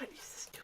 What is this doing?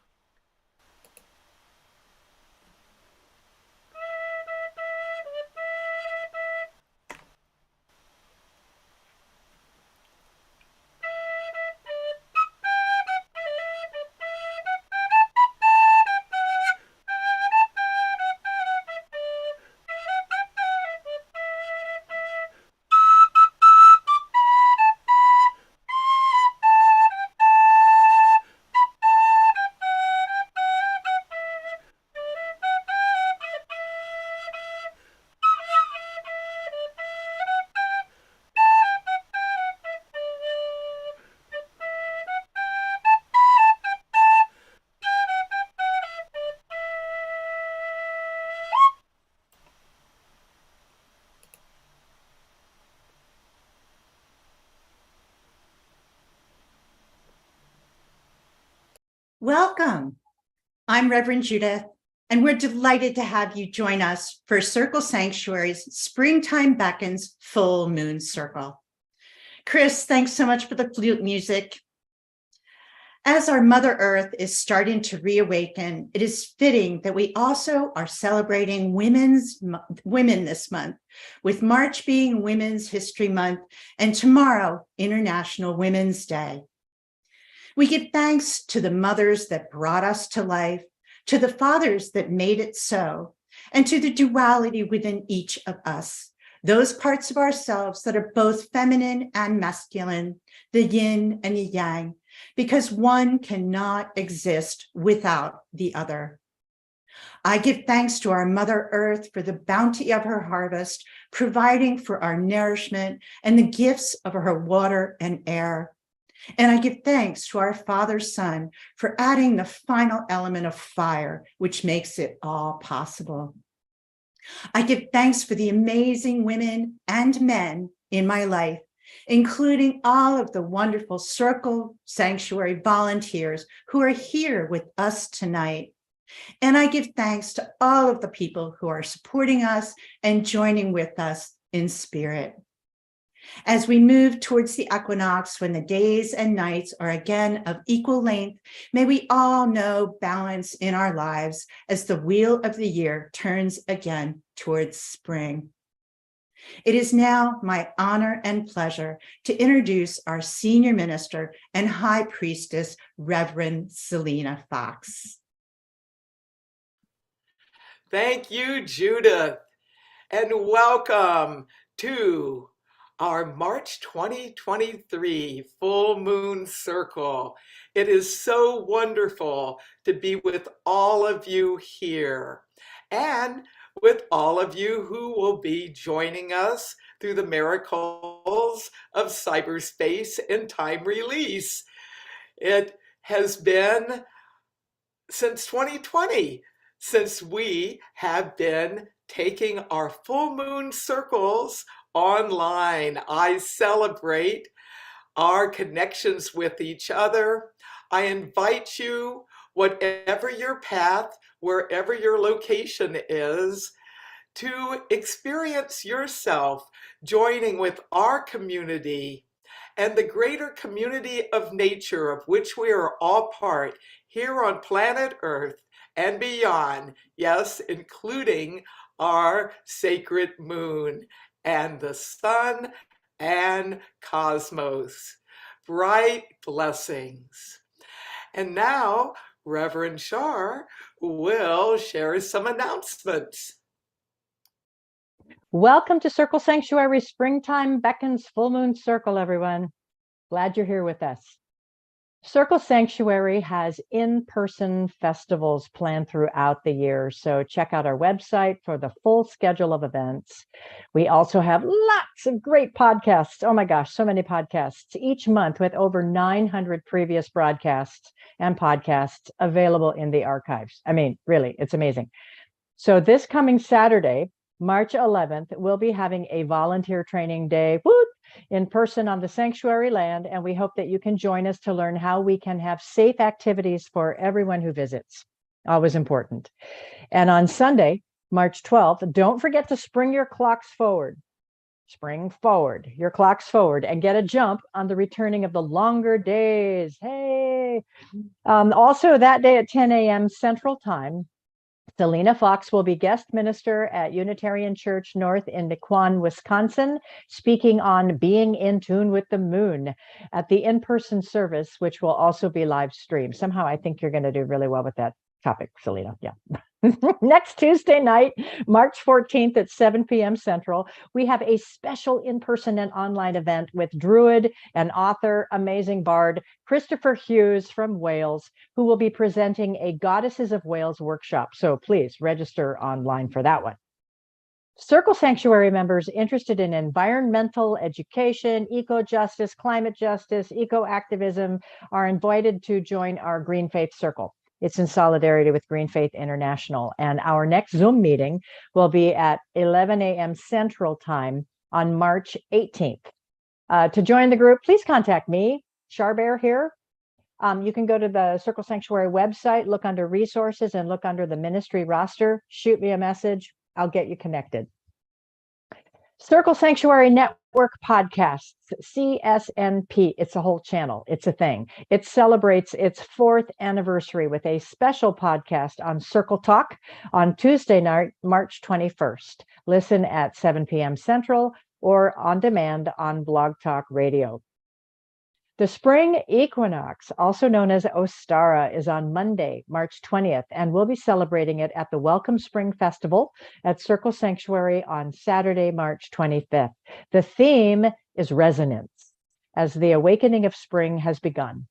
Welcome. I'm Reverend Judith, and we're delighted to have you join us for Circle Sanctuary's Springtime Beckons Full Moon Circle. Chris, thanks so much for the flute music. As our Mother Earth is starting to reawaken, it is fitting that we also are celebrating women this month, with March being Women's History Month and tomorrow, International Women's Day. We give thanks to the mothers that brought us to life, to the fathers that made it so, and to the duality within each of us, those parts of ourselves that are both feminine and masculine, the yin and the yang, because one cannot exist without the other. I give thanks to our Mother Earth for the bounty of her harvest, providing for our nourishment and the gifts of her water and air. And I give thanks to our Father Son for adding the final element of fire, which makes it all possible. I give thanks for the amazing women and men in my life, including all of the wonderful Circle Sanctuary volunteers who are here with us tonight. And I give thanks to all of the people who are supporting us and joining with us in spirit. As we move towards the equinox, when the days and nights are again of equal length, may we all know balance in our lives as the wheel of the year turns again towards spring. It is now my honor and pleasure to introduce our senior minister and high priestess, Reverend Selena Fox. Thank you, Judith, and welcome to our March 2023 Full Moon Circle. It is so wonderful to be with all of you here and with all of you who will be joining us through the miracles of cyberspace and time release. It has been since 2020 since we have been taking our full moon circles online. I celebrate our connections with each other. I invite you, whatever your path, wherever your location is, to experience yourself joining with our community and the greater community of nature of which we are all part here on planet Earth and beyond, yes, including our sacred moon and the sun and cosmos. Bright blessings. And now Reverend Shar will share some announcements. Welcome to Circle Sanctuary Springtime Beckons Full Moon Circle, everyone. Glad you're here with us. Circle Sanctuary has in-person festivals planned throughout the year, so check out our website for the full schedule of events. We also have lots of great podcasts. Oh my gosh, so many podcasts each month with over 900 previous broadcasts and podcasts available in the archives. I mean, really, it's amazing. So this coming Saturday, March 11th, we'll be having a volunteer training day in person on the sanctuary land, and we hope that you can join us to learn how we can have safe activities for everyone who visits. Always important. And on Sunday, March 12th, don't forget to spring your clocks forward. Spring forward, your clocks forward, and get a jump on the returning of the longer days. Hey! Also that day at 10 a.m. Central Time, Selena Fox will be guest minister at Unitarian Church North in Mequon, Wisconsin, speaking on being in tune with the moon at the in-person service, which will also be live streamed. Somehow I think you're going to do really well with that topic, Selena. Yeah. Next Tuesday night, March 14th at 7 p.m. Central, we have a special in-person and online event with Druid and author, amazing bard, Christopher Hughes from Wales, who will be presenting a Goddesses of Wales workshop. So please register online for that one. Circle Sanctuary members interested in environmental education, eco-justice, climate justice, eco-activism are invited to join our Green Faith Circle. It's in solidarity with Green Faith International. And our next Zoom meeting will be at 11 a.m. Central Time on March 18th. To join the group, please contact me, Charbear here. You can go to the Circle Sanctuary website, look under resources, and look under the ministry roster. Shoot me a message. I'll get you connected. Circle Sanctuary Network Podcasts, CSNP. It's a whole channel. It's a thing. It celebrates its 4th anniversary with a special podcast on Circle Talk on Tuesday night, March 21st. Listen at 7 p.m. Central or on demand on Blog Talk Radio. The spring equinox, also known as Ostara, is on Monday, March 20th, and we'll be celebrating it at the Welcome Spring Festival at Circle Sanctuary on Saturday, March 25th. The theme is resonance, as the awakening of spring has begun.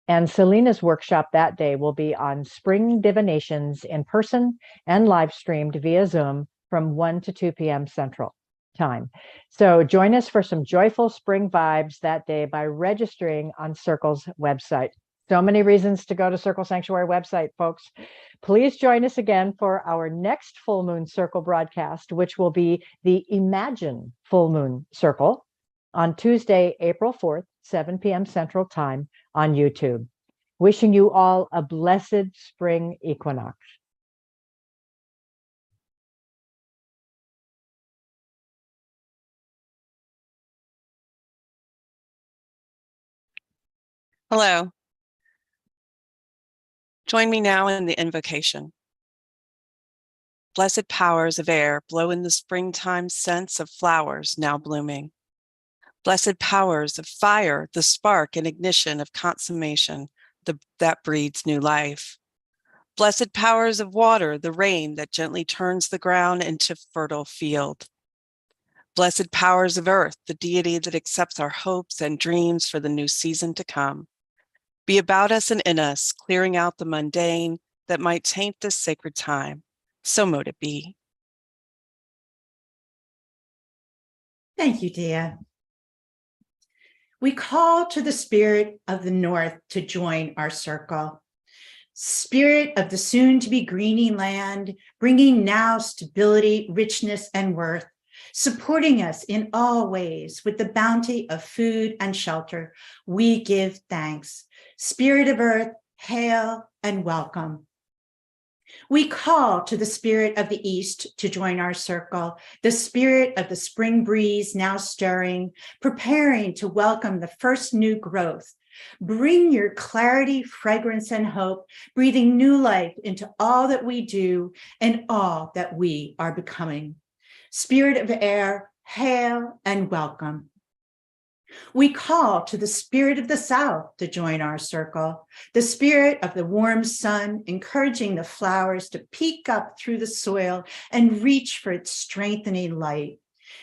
And Selena's workshop that day will be on spring divinations in person and live streamed via Zoom from 1 to 2 p.m. Central Time. So join us for some joyful spring vibes that day by registering on Circle's website. So many reasons to go to Circle Sanctuary website, folks. Please join us again for our next Full Moon Circle broadcast, which will be the Imagine Full Moon Circle on Tuesday, April 4th, 7 p.m. Central Time on YouTube. Wishing you all a blessed spring equinox. Hello. Join me now in the invocation. Blessed powers of air, blow in the springtime scents of flowers now blooming. Blessed powers of fire, the spark and ignition of consummation that breeds new life. Blessed powers of water, the rain that gently turns the ground into fertile field. Blessed powers of earth, the deity that accepts our hopes and dreams for the new season to come. Be about us and in us, clearing out the mundane that might taint this sacred time. So mote it be. Thank you, Dia. We call to the spirit of the north to join our circle. Spirit of the soon-to-be greening land, bringing now stability, richness, and worth, supporting us in all ways with the bounty of food and shelter, we give thanks. Spirit of earth, hail and welcome. We call to the spirit of the east to join our circle, the spirit of the spring breeze now stirring, preparing to welcome the first new growth. Bring your clarity, fragrance, and hope, breathing new life into all that we do and all that we are becoming. Spirit of air, hail and welcome. We call to the spirit of the South to join our circle, the spirit of the warm sun, encouraging the flowers to peek up through the soil and reach for its strengthening light.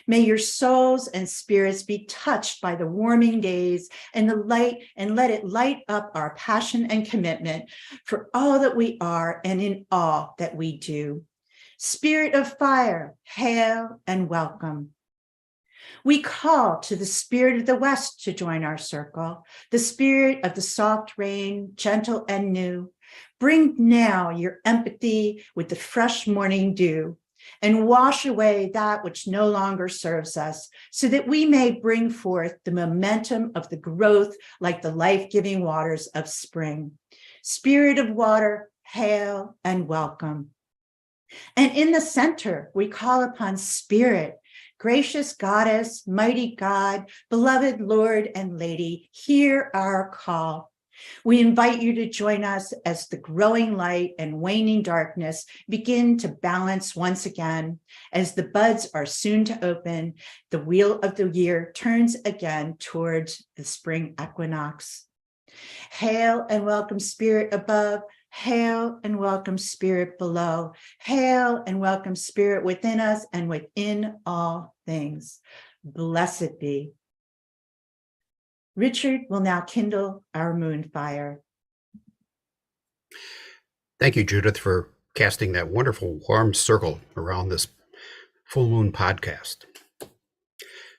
May your souls and spirits be touched by the warming days and the light, and let it light up our passion and commitment for all that we are and in all that we do. Spirit of fire, hail and welcome. We call to the spirit of the West to join our circle, the spirit of the soft rain, gentle and new. Bring now your empathy with the fresh morning dew and wash away that which no longer serves us, so that we may bring forth the momentum of the growth like the life-giving waters of spring. Spirit of water, hail and welcome. And in the center, we call upon Spirit, gracious Goddess, mighty God, beloved Lord and Lady, hear our call. We invite you to join us as the growing light and waning darkness begin to balance once again. As the buds are soon to open, the wheel of the year turns again towards the spring equinox. Hail and welcome, Spirit above. Hail and welcome, Spirit below. Hail and welcome, Spirit within us and within all things. Blessed be. Richard will now kindle our moon fire. Thank you, Judith, for casting that wonderful warm circle around this full moon podcast.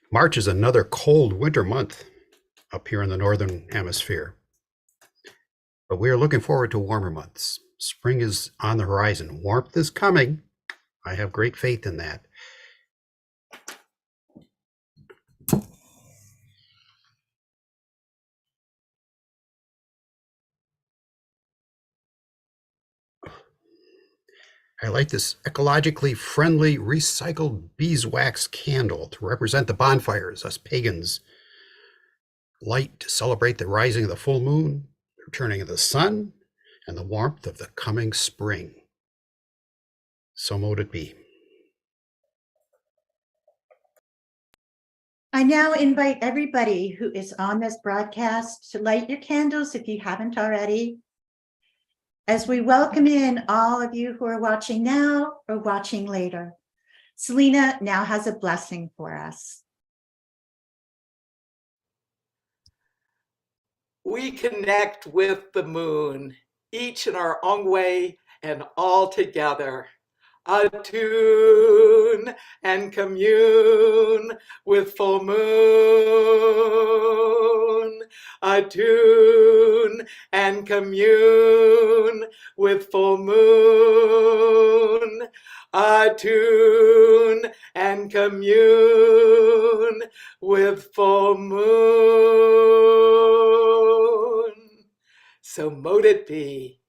March is another cold winter month up here in the Northern Hemisphere, but we are looking forward to warmer months. Spring is on the horizon. Warmth is coming. I have great faith in that. I light this ecologically friendly recycled beeswax candle to represent the bonfires us pagans light to celebrate the rising of the full moon, the returning of the sun, and the warmth of the coming spring. So mote it be. I now invite everybody who is on this broadcast to light your candles if you haven't already, as we welcome in all of you who are watching now or watching later. Selena now has a blessing for us. We connect with the moon, each in our own way and all together. Attune and commune with full moon. Attune and commune with full moon. Attune and commune with full moon. So mote it be.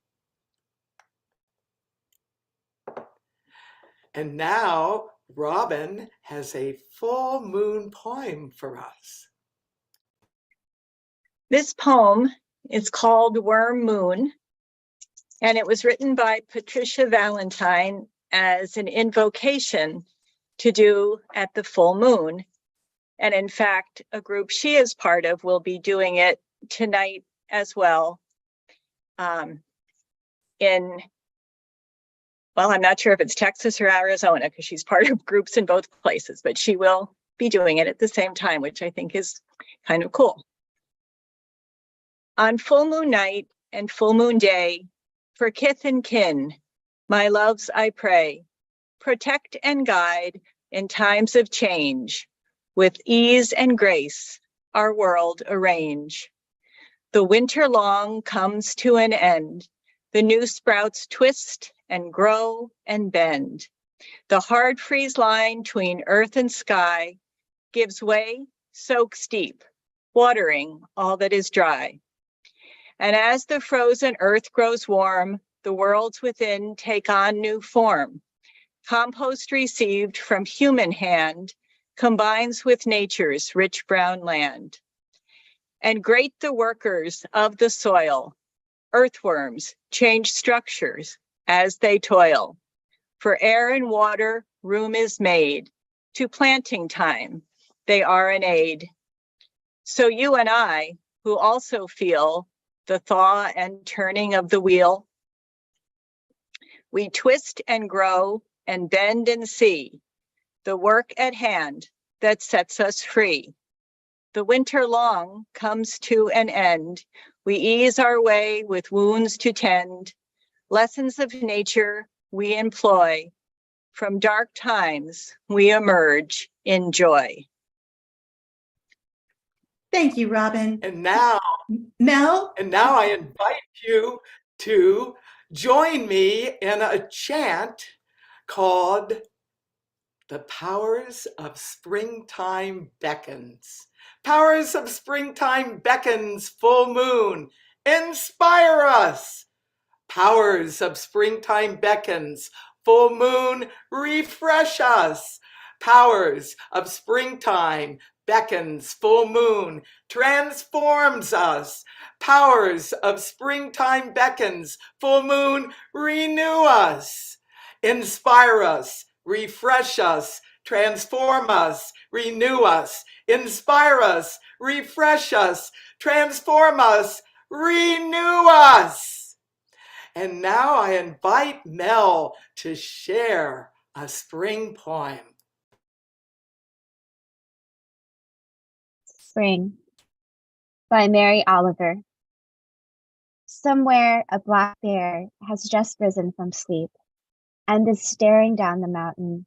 And now Robin has a full moon poem for us. This poem is called Worm Moon, and it was written by Patricia Valentine as an invocation to do at the full moon. And in fact, a group she is part of will be doing it tonight as well. Well, I'm not sure if it's Texas or Arizona because she's part of groups in both places, but she will be doing it at the same time, which I think is kind of cool. On full moon night and full moon day, for kith and kin, my loves I pray, protect and guide in times of change, with ease and grace our world arrange. The winter long comes to an end, the new sprouts twist and grow and bend. The hard freeze line between earth and sky gives way, soaks deep, watering all that is dry. And as the frozen earth grows warm, the worlds within take on new form. Compost received from human hand combines with nature's rich brown land. And great the workers of the soil, earthworms change structures as they toil. For air and water room is made, to planting time they are an aid. So you and I, who also feel the thaw and turning of the wheel, we twist and grow and bend and see the work at hand that sets us free. The winter long comes to an end. We ease our way with wounds to tend. Lessons of nature we employ. From dark times we emerge in joy. Thank you, Robin. And now Mel? I invite you to join me in a chant called The Powers of Springtime Beckons. Powers of Springtime Beckons, full moon, inspire us. Powers of Springtime Beckons, full moon, refresh us. Powers of Springtime Beckons, full moon, transforms us. Powers of Springtime Beckons, full moon, renew us. Inspire us, refresh us, transform us, renew us. Inspire us, refresh us, transform us, renew us. And now I invite Mel to share a spring poem. Spring by Mary Oliver. Somewhere a black bear has just risen from sleep and is staring down the mountain.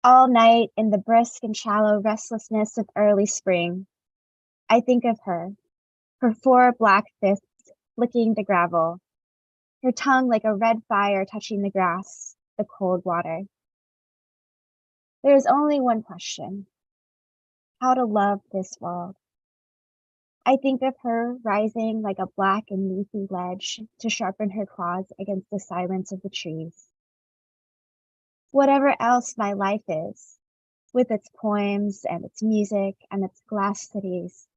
All night in the brisk and shallow restlessness of early spring, I think of her, her 4 black fists flicking the gravel, her tongue like a red fire touching the grass, the cold water. There is only one question: how to love this world. I think of her rising like a black and leafy ledge to sharpen her claws against the silence of the trees. Whatever else my life is, with its poems and its music and its glass cities,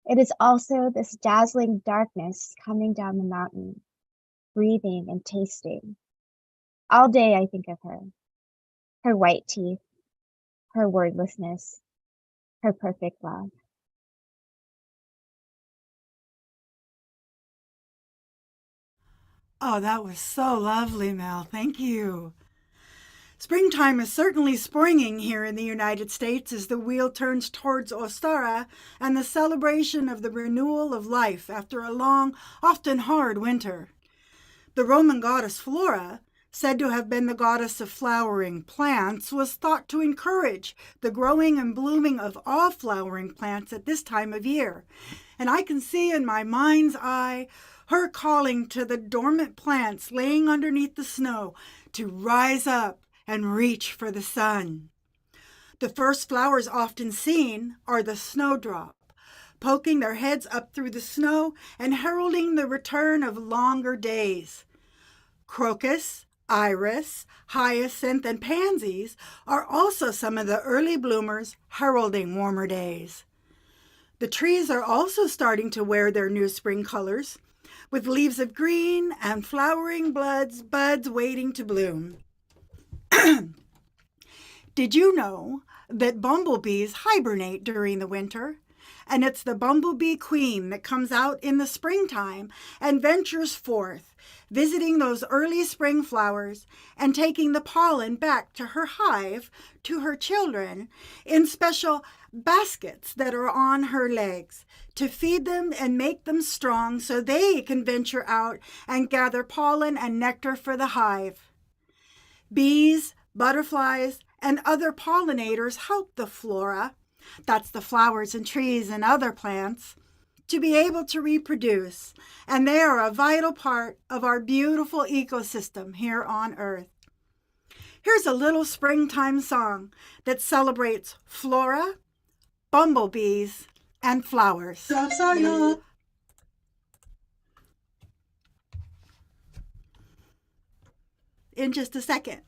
it is also this dazzling darkness coming down the mountain, breathing and tasting. All day I think of her, her white teeth, her wordlessness, her perfect love. Oh, that was so lovely, Mel. Thank you. Springtime is certainly springing here in the United States as the wheel turns towards Ostara and the celebration of the renewal of life after a long, often hard winter. The Roman goddess Flora, said to have been the goddess of flowering plants, was thought to encourage the growing and blooming of all flowering plants at this time of year. And I can see in my mind's eye her calling to the dormant plants laying underneath the snow to rise up and reach for the sun. The first flowers often seen are the snowdrop, poking their heads up through the snow and heralding the return of longer days. Crocus, iris, hyacinth, and pansies are also some of the early bloomers heralding warmer days. The trees are also starting to wear their new spring colors, with leaves of green and flowering buds waiting to bloom. Did you know that bumblebees hibernate during the winter? And it's the bumblebee queen that comes out in the springtime and ventures forth, visiting those early spring flowers and taking the pollen back to her hive, to her children, in special baskets that are on her legs to feed them and make them strong so they can venture out and gather pollen and nectar for the hive. Bees, butterflies, and other pollinators help the flora, that's the flowers and trees and other plants, to be able to reproduce, and they are a vital part of our beautiful ecosystem here on Earth. Here's a little springtime song that celebrates flora, bumblebees, and flowers. In just a second.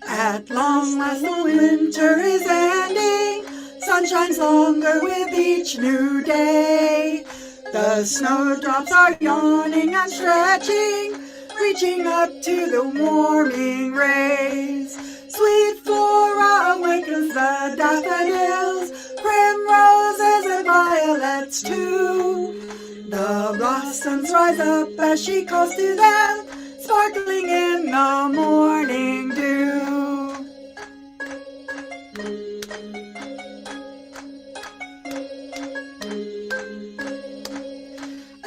At long last the winter is ending, sun shines longer with each new day. The snowdrops are yawning and stretching, reaching up to the warming rays. Sweet flora awakens the daffodils, primroses and violets too. The blossoms rise up as she calls to them, sparkling in the morning dew.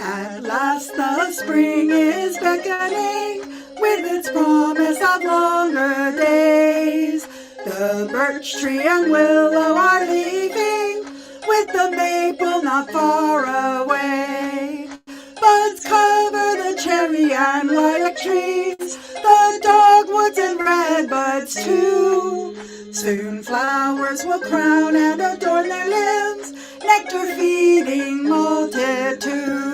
At last the spring is beckoning, with its promise of longer days. The birch tree and willow are leafing, with the maple not far away. Buds cover the cherry and lilac trees, the dogwoods and redbuds too. Soon flowers will crown and adorn their limbs, nectar feeding multitudes.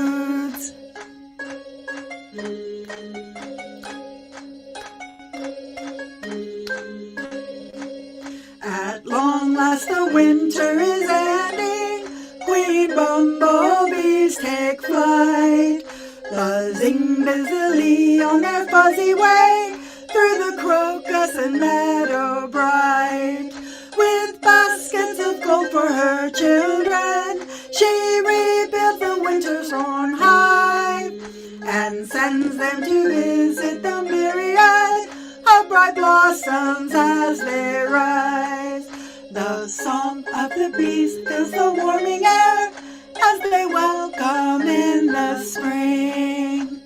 At long last the winter is ending, queen bumblebees take flight, buzzing busily on their fuzzy way through the crocus and meadow bright. With baskets of gold for her children, she rebuilds the winter's own hive, and sends them to visit the myriad of bright blossoms as they rise. The song of the bees fills the warming air as they welcome in the spring.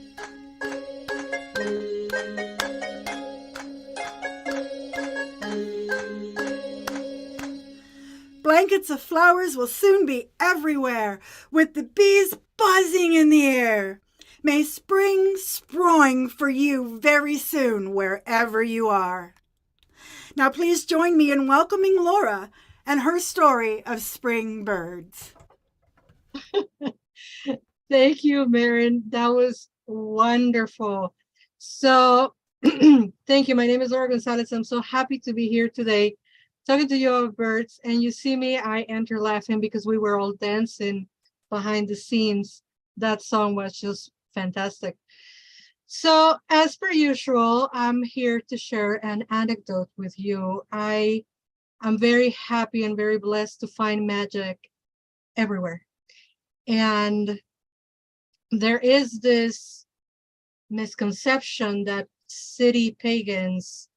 Blankets of flowers will soon be everywhere, with the bees buzzing in the air. May spring spring for you very soon, wherever you are. Now please join me in welcoming Laura and her story of spring birds. Thank you, Marin. That was wonderful. So thank you. My name is Laura Gonzalez. I'm so happy to be here today talking to you about birds. And you see me, I enter laughing because we were all dancing behind the scenes. That song was just fantastic. So as per usual, I'm here to share an anecdote with you. I'm very happy and very blessed to find magic everywhere. And there is this misconception that city pagans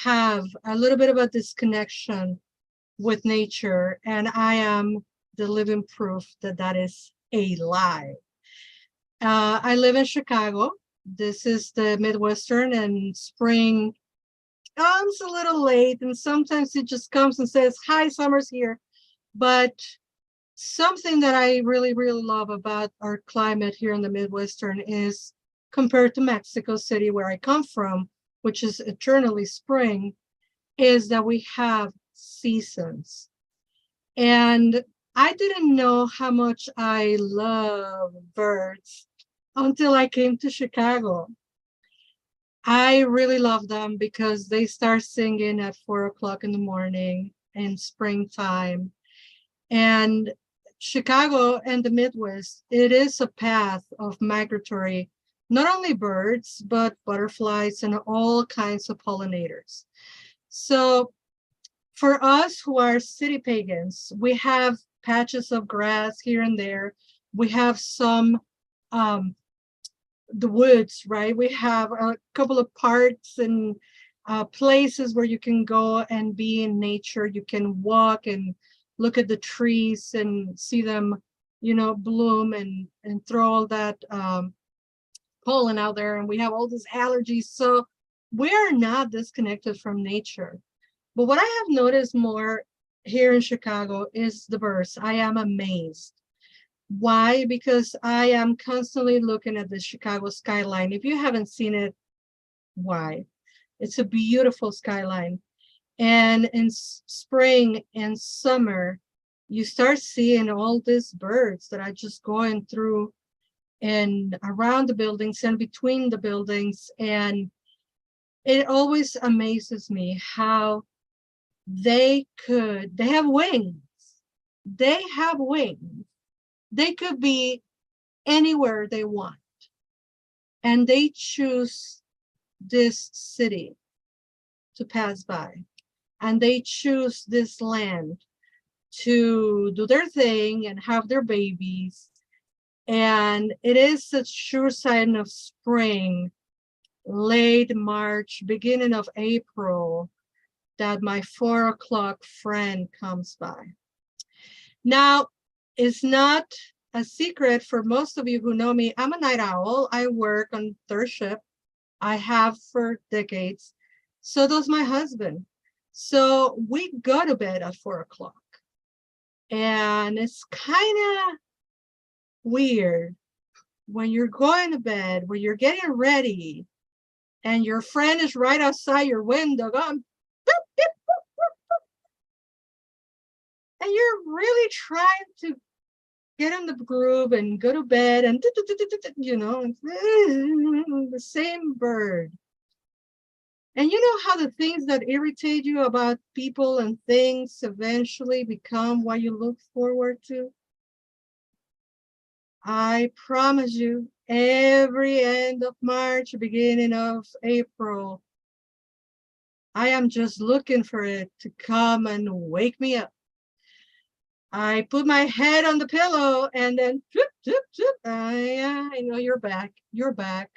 have a little bit of a disconnection with nature, and I am the living proof that that is a lie. I live in Chicago. This is the Midwestern, and spring comes a little late, and sometimes it just comes and says, hi, summer's here. But something that I really, really love about our climate here in the Midwestern is, compared to Mexico City, where I come from, which is eternally spring, is that we have seasons. And I didn't know how much I love birds until I came to Chicago. I really love them because they start singing at 4 o'clock in the morning in springtime. And Chicago and the Midwest, it is a path of migratory, not only birds, but butterflies and all kinds of pollinators. So for us who are city pagans, we have patches of grass here and there. We have some, the woods, right? We have a couple of parks and places where you can go and be in nature. You can walk and look at the trees and see them, you know, bloom and throw all that pollen out there. And we have all these allergies. So we are not disconnected from nature. But what I have noticed more here in Chicago is the birds. I am amazed. Why? Because I am constantly looking at the Chicago skyline. If you haven't seen it, why? It's a beautiful skyline. And in spring and summer, you start seeing all these birds that are just going through and around the buildings and between the buildings. And it always amazes me how they have wings. They have wings. They could be anywhere they want. And they choose this city to pass by. And they choose this land to do their thing and have their babies. And it is a sure sign of spring, late March, beginning of April, that my 4 o'clock friend comes by. Now, it's not a secret for most of you who know me. I'm a night owl. I work on third shift. I have for decades. So does my husband. So we go to bed at 4 o'clock. And it's kind of weird when you're going to bed, when you're getting ready, and your friend is right outside your window going, boop, boop, boop, boop, boop. And you're really trying to get in the groove and go to bed and, you know, the same bird. And you know how the things that irritate you about people and things eventually become what you look forward to? I promise you, every end of March, beginning of April, I am just looking for it to come and wake me up. I put my head on the pillow and then, I know you're back, you're back.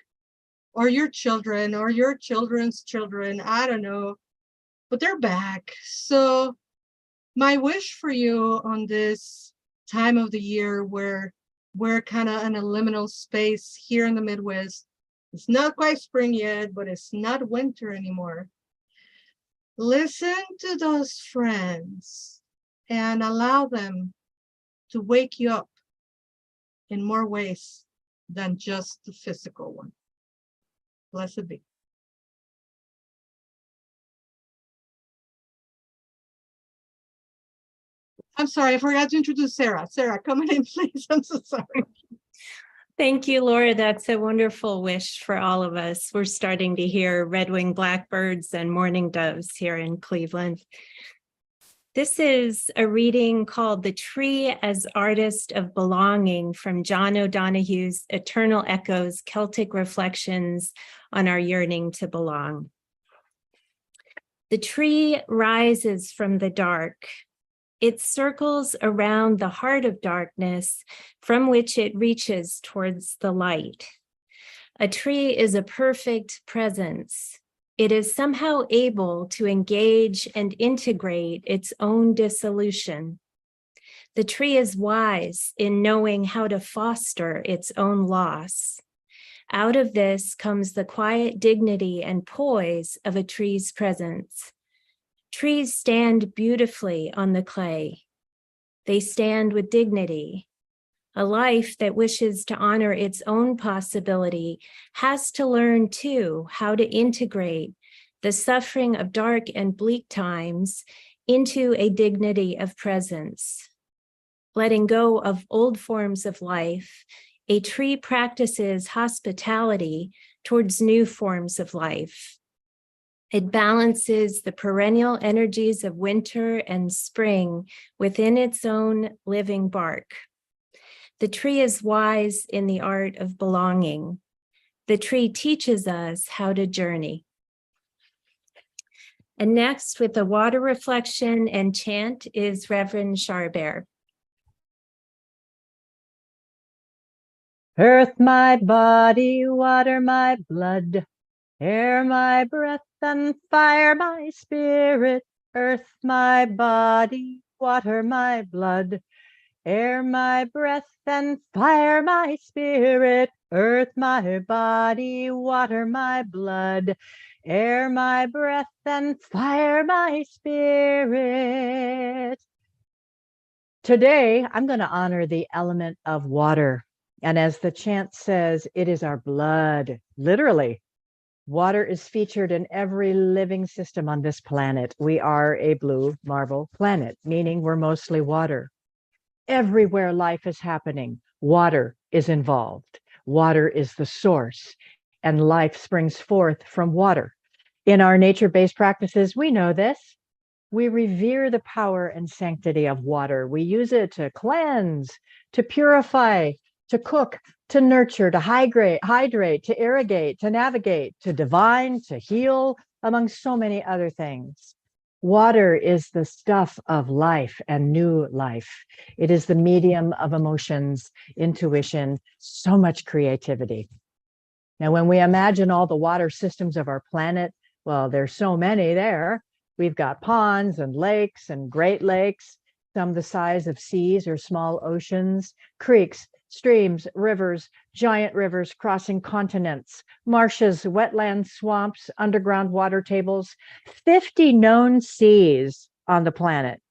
Or your children, or your children's children, I don't know, but they're back. So my wish for you on this time of the year where we're kind of in a liminal space here in the Midwest, it's not quite spring yet, but it's not winter anymore. Listen to those friends and allow them to wake you up in more ways than just the physical one. Blessed be. I'm sorry, I forgot to introduce Sarah. Sarah, come in, please. I'm so sorry. Thank you, Laura. That's a wonderful wish for all of us. We're starting to hear red-winged blackbirds and mourning doves here in Cleveland. This is a reading called The Tree as Artist of Belonging from John O'Donoghue's Eternal Echoes, Celtic Reflections on Our Yearning to Belong. The tree rises from the dark. It circles around the heart of darkness from which it reaches towards the light. A tree is a perfect presence. It is somehow able to engage and integrate its own dissolution. The tree is wise in knowing how to foster its own loss. Out of this comes the quiet dignity and poise of a tree's presence. Trees stand beautifully on the clay. They stand with dignity. A life that wishes to honor its own possibility has to learn, too, how to integrate the suffering of dark and bleak times into a dignity of presence. Letting go of old forms of life, a tree practices hospitality towards new forms of life. It balances the perennial energies of winter and spring within its own living bark. The tree is wise in the art of belonging. The tree teaches us how to journey. And next, with the water reflection and chant, is Reverend Charbert. Earth, my body, water, my blood, air, my breath, and fire, my spirit. Earth, my body, water, my blood, air, my breath, and fire, my spirit. Earth, my body, water, my blood, air, my breath, and fire, my spirit. Today, I'm going to honor the element of water. And as the chant says, it is our blood, literally. Water is featured in every living system on this planet. We are a blue marble planet, meaning we're mostly water. Everywhere life is happening, water is involved. Water is the source, and life springs forth from water. In our nature-based practices, we know this. We revere the power and sanctity of water. We use it to cleanse, to purify, to cook, to nurture, to hydrate, to irrigate, to navigate, to divine, to heal, among so many other things. Water is the stuff of life and new life. It is the medium of emotions, intuition, so much creativity. Now, when we imagine all the water systems of our planet, well, there's so many there. We've got ponds and lakes and great lakes, some the size of seas or small oceans, creeks, streams, rivers, giant rivers crossing continents, marshes, wetlands, swamps, underground water tables, 50 known seas on the planet,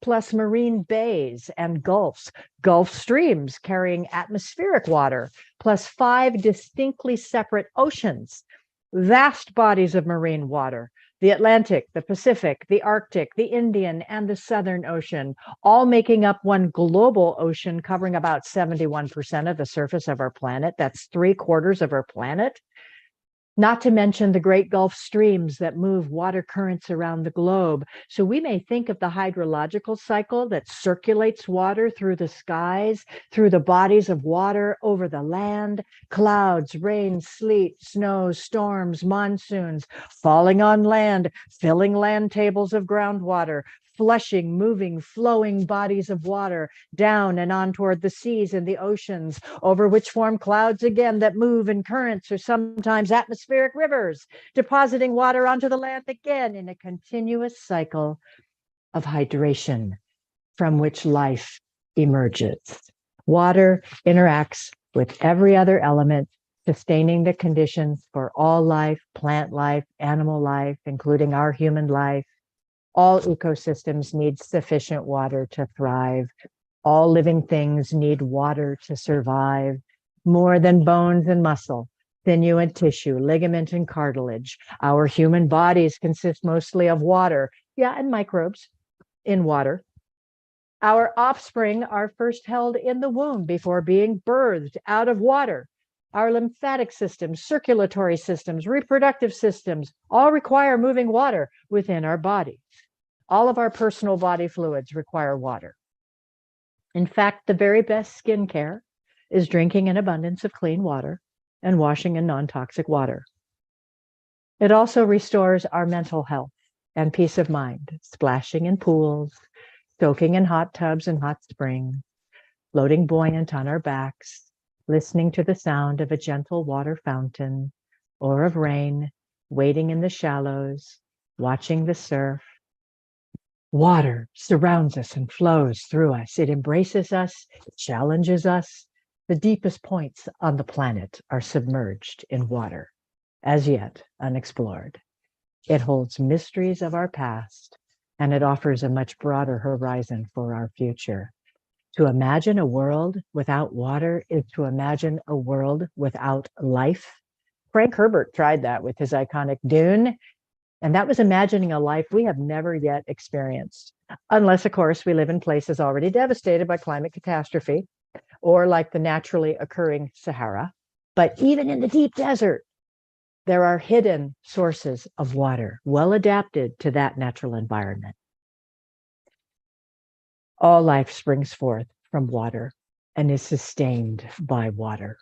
plus marine bays and gulfs, Gulf streams carrying atmospheric water, plus 5 distinctly separate oceans, vast bodies of marine water, the Atlantic, the Pacific, the Arctic, the Indian, and the Southern Ocean, all making up one global ocean covering about 71% of the surface of our planet. That's 3/4 of our planet. Not to mention the great Gulf streams that move water currents around the globe. So we may think of the hydrological cycle that circulates water through the skies, through the bodies of water over the land, clouds, rain, sleet, snow, storms, monsoons, falling on land, filling land tables of groundwater, flushing, moving, flowing bodies of water down and on toward the seas and the oceans, over which form clouds again that move in currents or sometimes atmospheric rivers, depositing water onto the land again in a continuous cycle of hydration from which life emerges. Water interacts with every other element, sustaining the conditions for all life, plant life, animal life, including our human life. All ecosystems need sufficient water to thrive. All living things need water to survive. More than bones and muscle, sinew and tissue, ligament and cartilage. Our human bodies consist mostly of water, and microbes in water. Our offspring are first held in the womb before being birthed out of water. Our lymphatic systems, circulatory systems, reproductive systems all require moving water within our bodies. All of our personal body fluids require water. In fact, the very best skincare is drinking an abundance of clean water and washing in non-toxic water. It also restores our mental health and peace of mind, splashing in pools, soaking in hot tubs and hot springs, floating buoyant on our backs, listening to the sound of a gentle water fountain or of rain, wading in the shallows, watching the surf. Water surrounds us and flows through us. It embraces us, it challenges us. The deepest points on the planet are submerged in water, as yet unexplored. It holds mysteries of our past, and it offers a much broader horizon for our future. To imagine a world without water is to imagine a world without life. Frank Herbert tried that with his iconic Dune. And that was imagining a life we have never yet experienced, unless, of course, we live in places already devastated by climate catastrophe, or like the naturally occurring Sahara. But even in the deep desert, there are hidden sources of water, well adapted to that natural environment. All life springs forth from water and is sustained by water.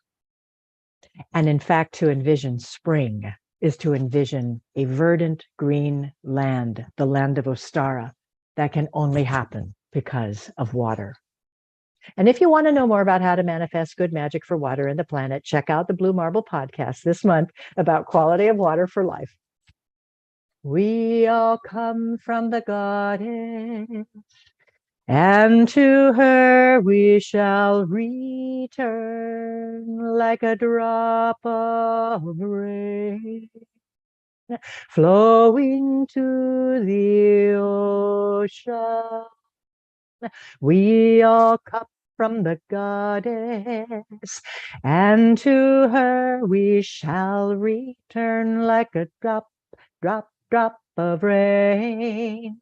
And in fact, to envision spring is to envision a verdant green land, the land of Ostara, that can only happen because of water. And if you want to know more about how to manifest good magic for water and the planet, check out the Blue Marble podcast this month about quality of water for life. We all come from the goddess, and to her we shall return like a drop of rain, flowing to the ocean. We all come from the goddess, and to her we shall return like a drop of rain,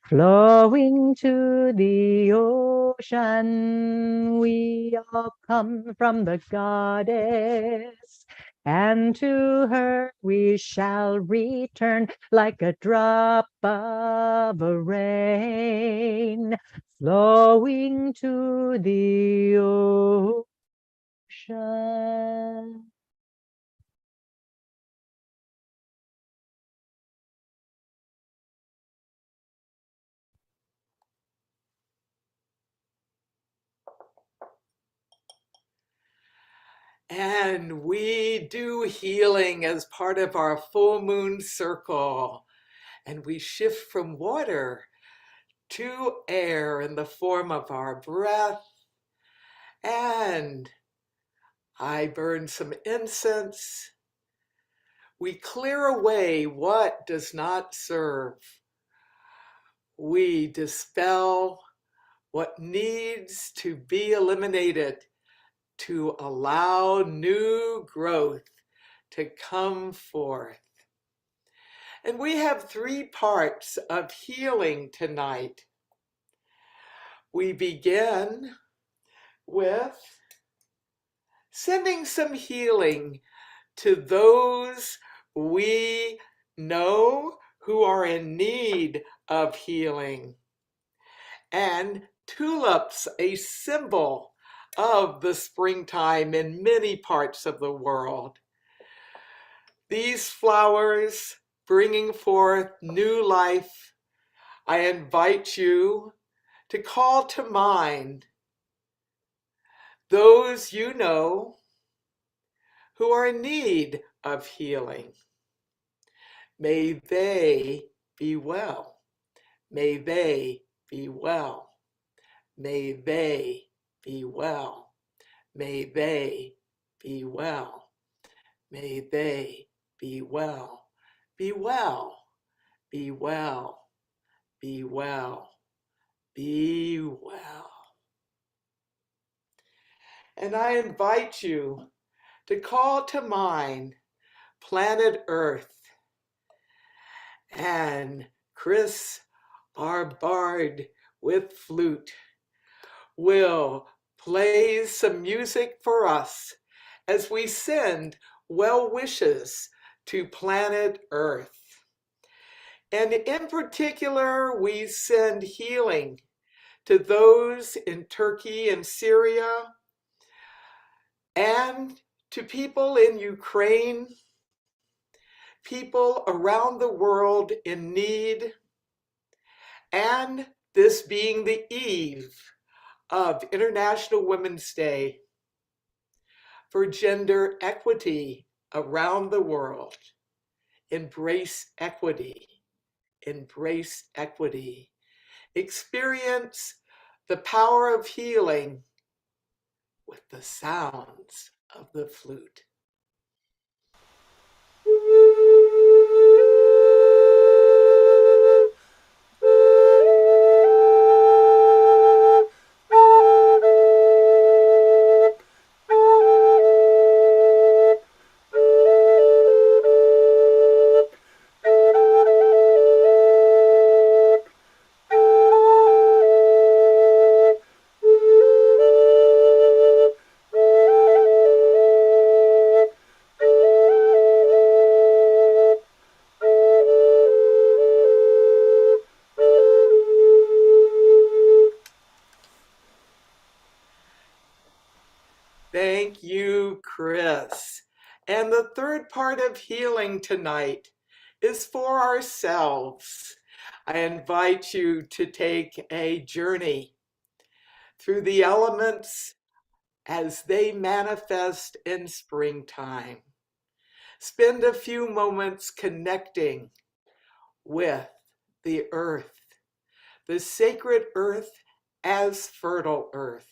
flowing to the ocean. We all come from the goddess, and to her we shall return like a drop of rain, flowing to the ocean. ocean. And we do healing as part of our full moon circle. And we shift from water to air in the form of our breath. And I burn some incense. We clear away what does not serve. We dispel what needs to be eliminated to allow new growth to come forth. And we have 3 parts of healing tonight. We begin with sending some healing to those we know who are in need of healing. And tulips, a symbol of the springtime in many parts of the world. These flowers bringing forth new life, I invite you to call to mind those you know who are in need of healing. May they be well. May they be well. May they be well. May they be well. May they be well. Be well. Be well. Be well. Be well. And I invite you to call to mind planet Earth. And Chris, our bard with flute, will play some music for us as we send well wishes to planet Earth. And in particular, we send healing to those in Turkey and Syria, and to people in Ukraine, people around the world in need, and this being the eve of International Women's Day for gender equity around the world. Embrace equity. Embrace equity. Experience the power of healing with the sounds of the flute. Thank you, Chris. And the 3rd part of healing tonight is for ourselves. I invite you to take a journey through the elements as they manifest in springtime. Spend a few moments connecting with the earth, the sacred earth as fertile earth.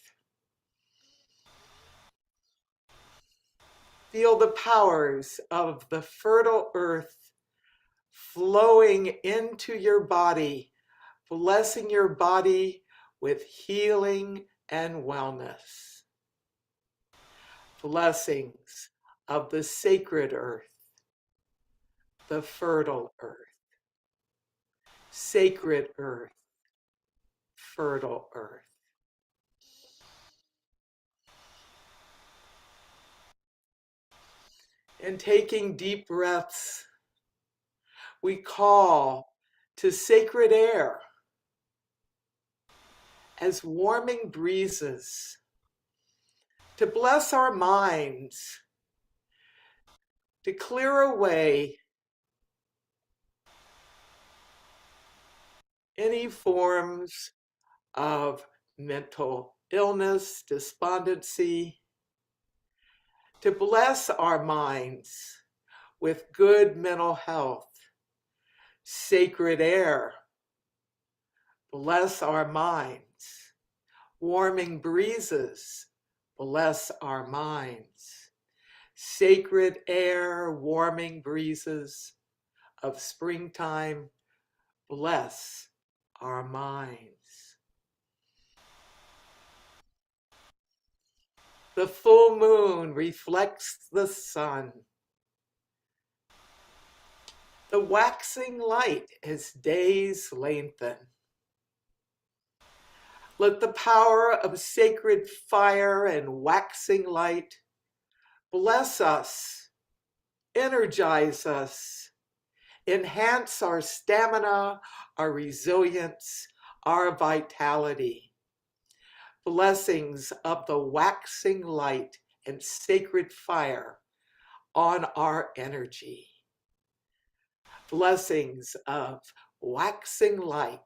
Feel the powers of the fertile earth flowing into your body, blessing your body with healing and wellness. Blessings of the sacred earth, the fertile earth, sacred earth, fertile earth. And taking deep breaths, we call to sacred air as warming breezes to bless our minds, to clear away any forms of mental illness, despondency, to bless our minds with good mental health, sacred air, bless our minds, warming breezes, bless our minds, sacred air, warming breezes of springtime, bless our minds. The full moon reflects the sun. The waxing light as days lengthen. Let the power of sacred fire and waxing light bless us, energize us, enhance our stamina, our resilience, our vitality. Blessings of the waxing light and sacred fire on our energy. Blessings of waxing light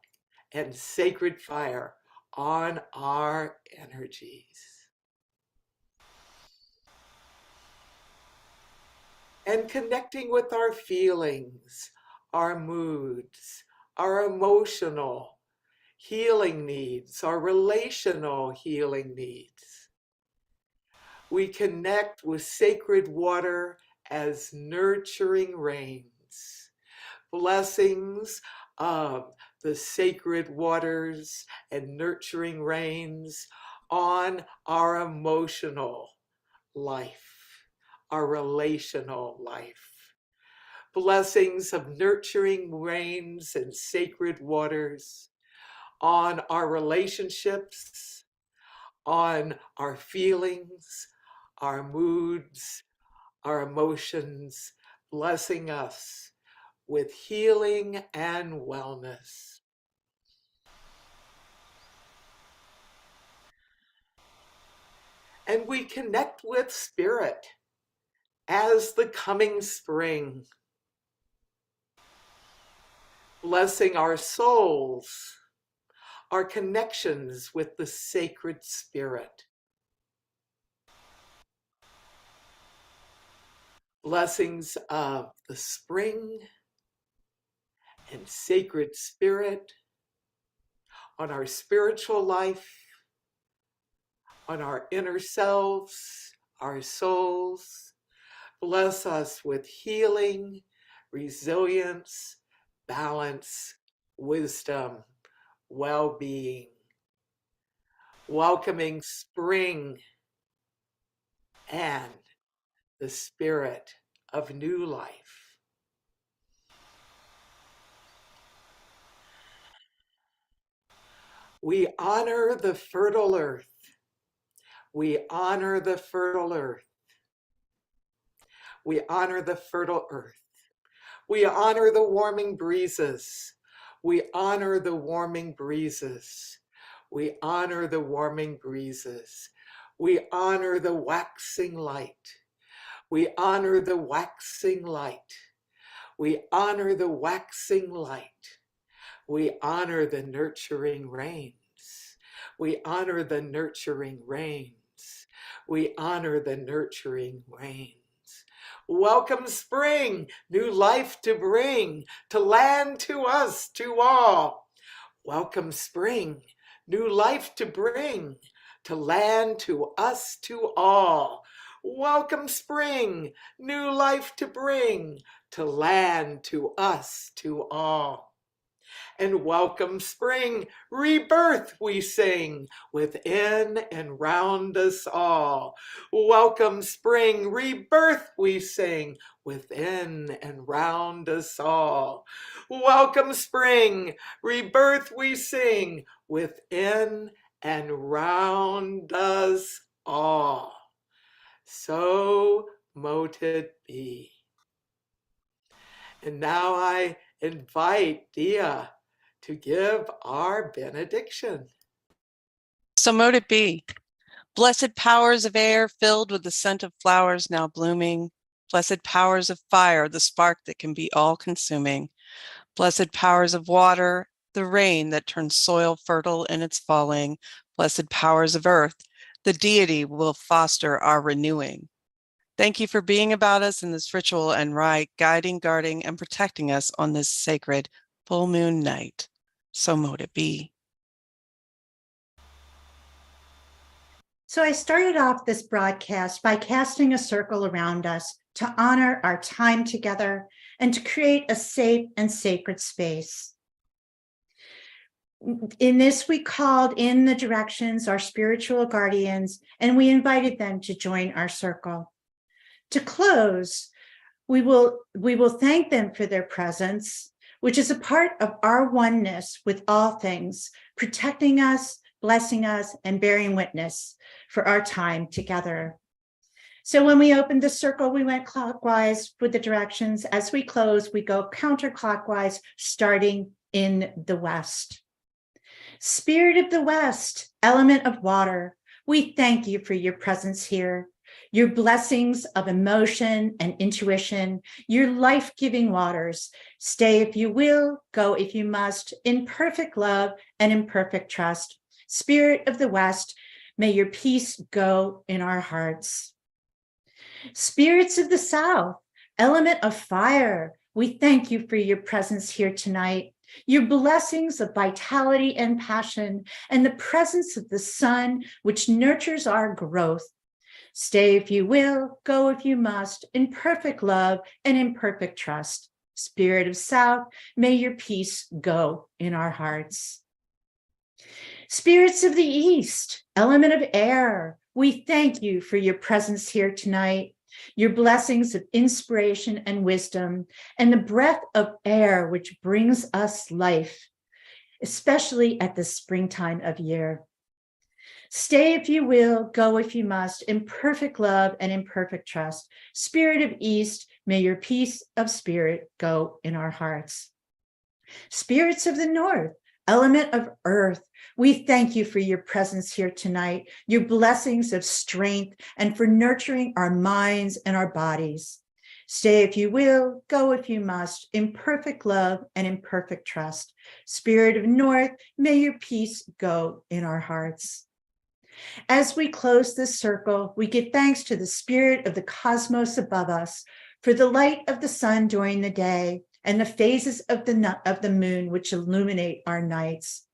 and sacred fire on our energies. And connecting with our feelings, our moods, our emotional healing needs, our relational healing needs. We connect with sacred water as nurturing rains. Blessings of the sacred waters and nurturing rains on our emotional life, our relational life. Blessings of nurturing rains and sacred waters on our relationships, on our feelings, our moods, our emotions, blessing us with healing and wellness. And we connect with spirit as the coming spring, blessing our souls, our connections with the sacred spirit. Blessings of the spring and sacred spirit on our spiritual life, on our inner selves, our souls. Bless us with healing, resilience, balance, wisdom, well-being. Welcoming spring and the spirit of new life. We honor the fertile earth. We honor the fertile earth. We honor the fertile earth. We honor the warming breezes. We honor the warming breezes. We honor the warming breezes. We honor the waxing light. We honor the waxing light. We honor the waxing light. We honor the nurturing rains. We honor the nurturing rains. We honor the nurturing rains. Welcome spring, new life to bring, to land, to us, to all. Welcome spring, new life to bring, to land, to us, to all. Welcome spring, new life to bring, to land, to us, to all. And welcome spring, rebirth we sing, within and round us all. Welcome spring, rebirth we sing, within and round us all. Welcome spring, rebirth we sing, within and round us all. So mote it be. And now I invite Dia to give our benediction. So mote it be. Blessed powers of air filled with the scent of flowers now blooming. Blessed powers of fire, the spark that can be all-consuming. Blessed powers of water, the rain that turns soil fertile in its falling. Blessed powers of earth, the deity will foster our renewing. Thank you for being about us in this ritual and rite, guiding, guarding, and protecting us on this sacred full moon night. So mote it be. So I started off this broadcast by casting a circle around us to honor our time together and to create a safe and sacred space. In this, we called in the directions, our spiritual guardians, and we invited them to join our circle. To close, we will thank them for their presence, which is a part of our oneness with all things, protecting us, blessing us, and bearing witness for our time together. So when we opened the circle, we went clockwise with the directions. As we close, we go counterclockwise, starting in the west. Spirit of the West, element of water, we thank you for your presence here, your blessings of emotion and intuition, your life-giving waters. Stay if you will, go if you must, in perfect love and in perfect trust. Spirit of the West, may your peace go in our hearts. Spirits of the South, element of fire, we thank you for your presence here tonight. Your blessings of vitality and passion, and the presence of the sun, which nurtures our growth. Stay if you will, go if you must, in perfect love and in perfect trust. Spirit of South, may your peace go in our hearts. Spirits of the East, element of air, we thank you for your presence here tonight. Your blessings of inspiration and wisdom, and the breath of air which brings us life, especially at the springtime of year. Stay if you will, go if you must, in perfect love and in perfect trust. Spirit of East, may your peace of spirit go in our hearts. Spirits of the North, element of earth, we thank you for your presence here tonight, your blessings of strength, and for nurturing our minds and our bodies. Stay if you will, go if you must, in perfect love and in perfect trust. Spirit of North, may your peace go in our hearts. As we close this circle, we give thanks to the spirit of the cosmos above us, for the light of the sun during the day, and the phases of the moon which illuminate our nights.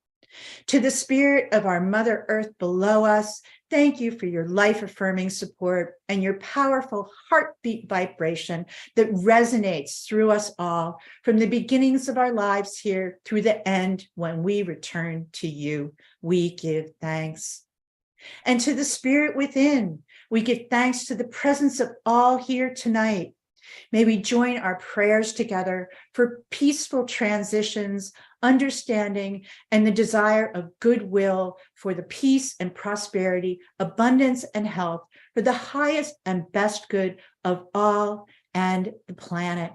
To the spirit of our Mother Earth below us, thank you for your life-affirming support and your powerful heartbeat vibration that resonates through us all from the beginnings of our lives here through the end when we return to you. We give thanks. And to the spirit within, we give thanks to the presence of all here tonight. May we join our prayers together for peaceful transitions, understanding, and the desire of goodwill for the peace and prosperity, abundance and health, for the highest and best good of all and the planet.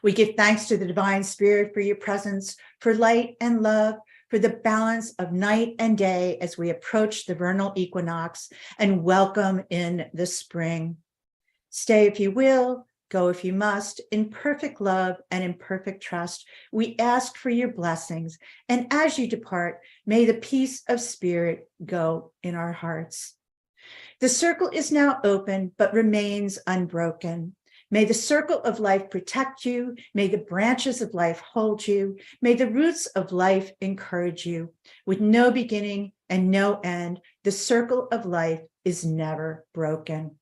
We give thanks to the divine spirit for your presence, for light and love, for the balance of night and day as we approach the vernal equinox and welcome in the spring. Stay if you will, go if you must, in perfect love and in perfect trust. We ask for your blessings, and as you depart, may the peace of spirit go in our hearts. The circle is now open, but remains unbroken. May the circle of life protect you. May the branches of life hold you. May the roots of life encourage you. With no beginning and no end, the circle of life is never broken.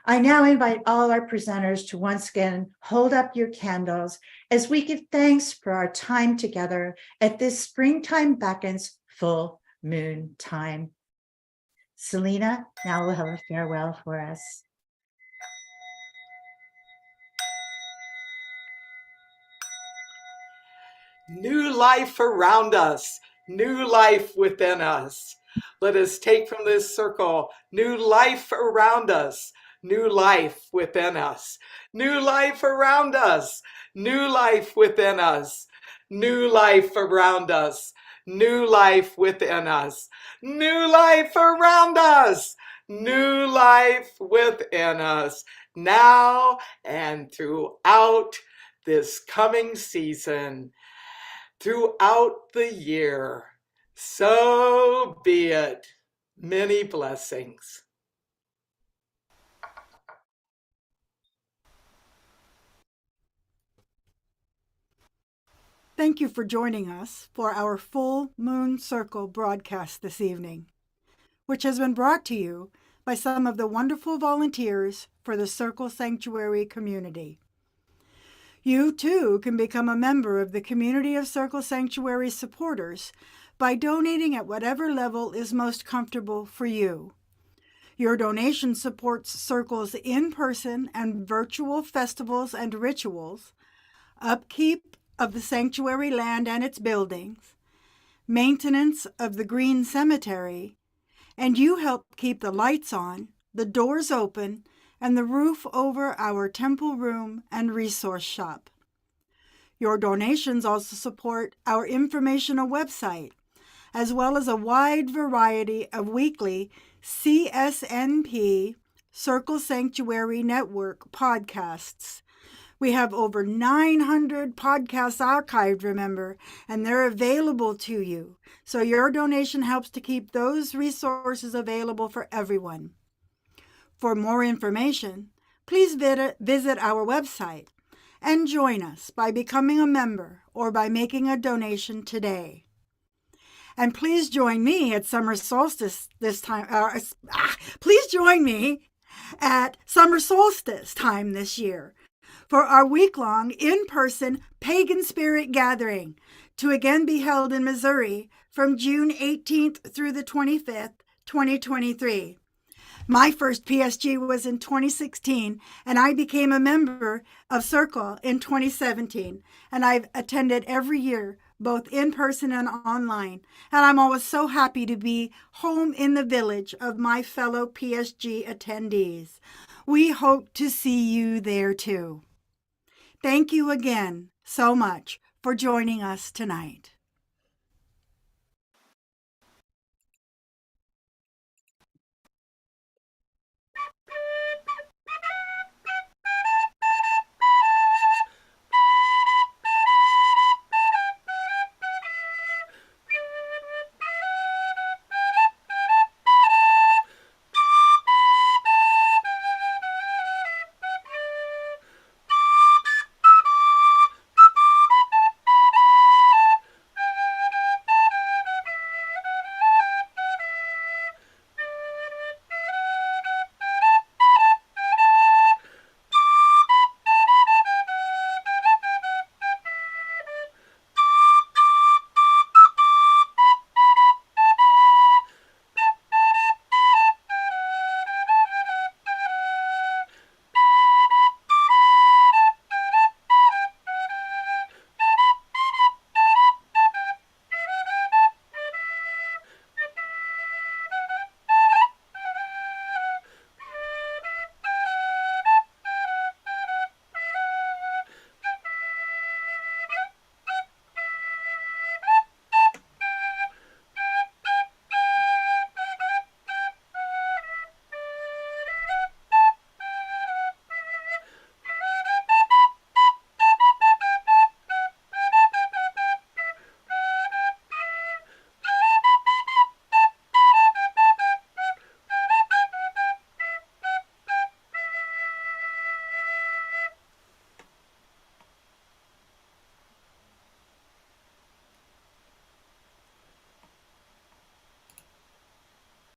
I now invite all our presenters to once again hold up your candles as we give thanks for our time together at this Springtime Beckons full moon time. Selena now will have a farewell for us. New life around us, new life within us. Let us take from this circle new life around us, new life within us, new life around us, new life within us, new life around us, new life within us, new life around us, new life within us, now and throughout this coming season, throughout the year. So be it. Many blessings. Thank you for joining us for our Full Moon Circle broadcast this evening, which has been brought to you by some of the wonderful volunteers for the Circle Sanctuary community. You too can become a member of the community of Circle Sanctuary supporters by donating at whatever level is most comfortable for you. Your donation supports Circle's in-person and virtual festivals and rituals, upkeep of the sanctuary land and its buildings, maintenance of the Green Cemetery, and you help keep the lights on, the doors open, and the roof over our temple room and resource shop. Your donations also support our informational website, as well as a wide variety of weekly CSNP Circle Sanctuary Network podcasts. We have over 900 podcasts archived, remember, and they're available to you. So your donation helps to keep those resources available for everyone. For more information, please visit our website and join us by becoming a member or by making a donation today. And please join me at summer solstice this time. Please join me at summer solstice time this year for our week-long in-person Pagan Spirit Gathering, to again be held in Missouri from June 18th through the 25th, 2023. My first PSG was in 2016, and I became a member of Circle in 2017, and I've attended every year, both in person and online, and I'm always so happy to be home in the village of my fellow PSG attendees. We hope to see you there too. Thank you again so much for joining us tonight.